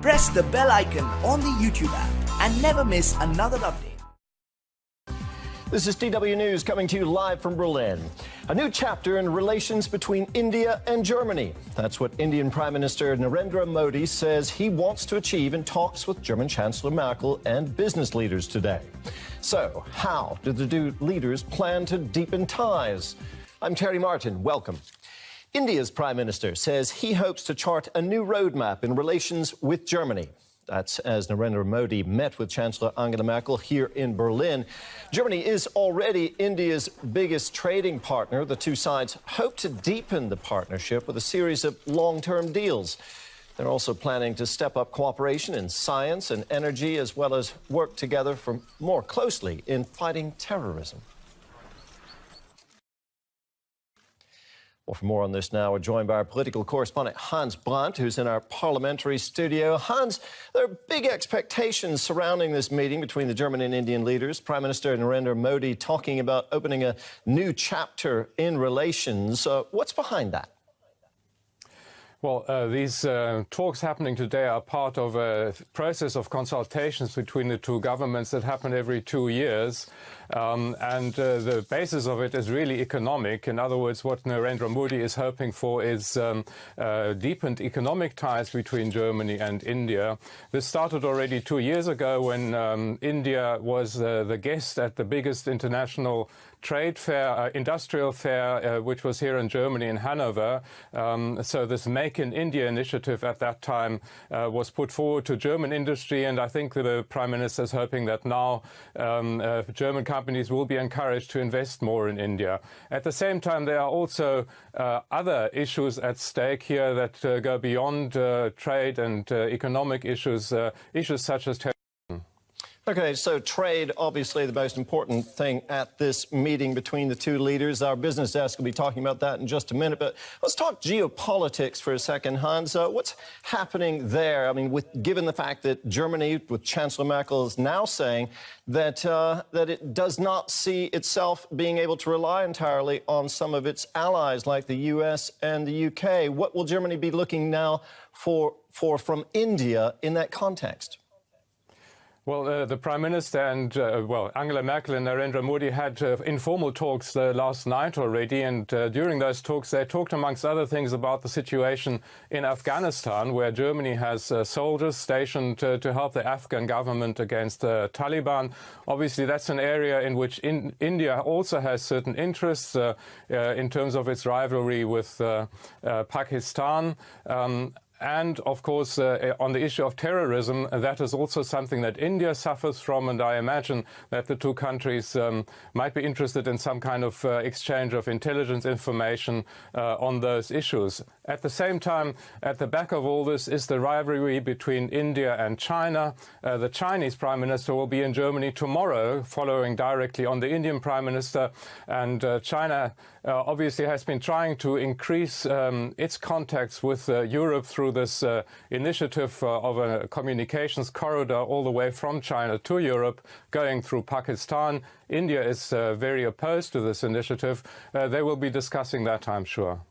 press the bell icon on the YouTube app and never miss another update. This is DW News coming to you live from Berlin. A new chapter in relations between India and Germany. That's what Indian Prime Minister Narendra Modi says he wants to achieve in talks with German Chancellor Merkel and business leaders today. So, how do the two leaders plan to deepen ties? I'm Terry Martin. Welcome. India's Prime Minister says he hopes to chart a new roadmap in relations with Germany. That's as Narendra Modi met with Chancellor Angela Merkel here in Berlin. Germany is already India's biggest trading partner. The two sides hope to deepen the partnership with a series of long-term deals. They're also planning to step up cooperation in science and energy, as well as work together more closely in fighting terrorism. Well, for more on this now, we're joined by our political correspondent Hans Brandt, who's in our parliamentary studio. Hans, there are big expectations surrounding this meeting between the German and Indian leaders. Prime Minister Narendra Modi talking about opening a new chapter in relations. What's behind that? Well, these talks happening today are part of a process of consultations between the two governments that happen every 2 years. The basis of it is really economic. In other words, what Narendra Modi is hoping for is deepened economic ties between Germany and India. This started already 2 years ago when India was the guest at the biggest international trade fair, industrial fair, which was here in Germany in Hanover. So this Make in India initiative at that time was put forward to German industry, and I think the Prime Minister is hoping that now German companies will be encouraged to invest more in India. At the same time, there are also other issues at stake here that go beyond trade and economic issues, issues such as terrorism. Okay, so trade, obviously the most important thing at this meeting between the two leaders. Our business desk will be talking about that in just a minute, but let's talk geopolitics for a second, Hans. What's happening there? I mean, given the fact that Germany, with Chancellor Merkel, is now saying that it does not see itself being able to rely entirely on some of its allies like the US and the UK. What will Germany be looking now for from India in that context? Well, the Prime Minister and, Angela Merkel and Narendra Modi had informal talks last night already, and during those talks they talked, amongst other things, about the situation in Afghanistan, where Germany has soldiers stationed to help the Afghan government against the Taliban. Obviously, that's an area in which India also has certain interests in terms of its rivalry with Pakistan. And, of course, on the issue of terrorism, that is also something that India suffers from, and I imagine that the two countries might be interested in some kind of exchange of intelligence information on those issues. At the same time, at the back of all this is the rivalry between India and China. The Chinese Prime Minister will be in Germany tomorrow, following directly on the Indian Prime Minister, and China obviously has been trying to increase its contacts with Europe through this initiative of a communications corridor all the way from China to Europe, going through Pakistan. India is very opposed to this initiative. They will be discussing that, I'm sure.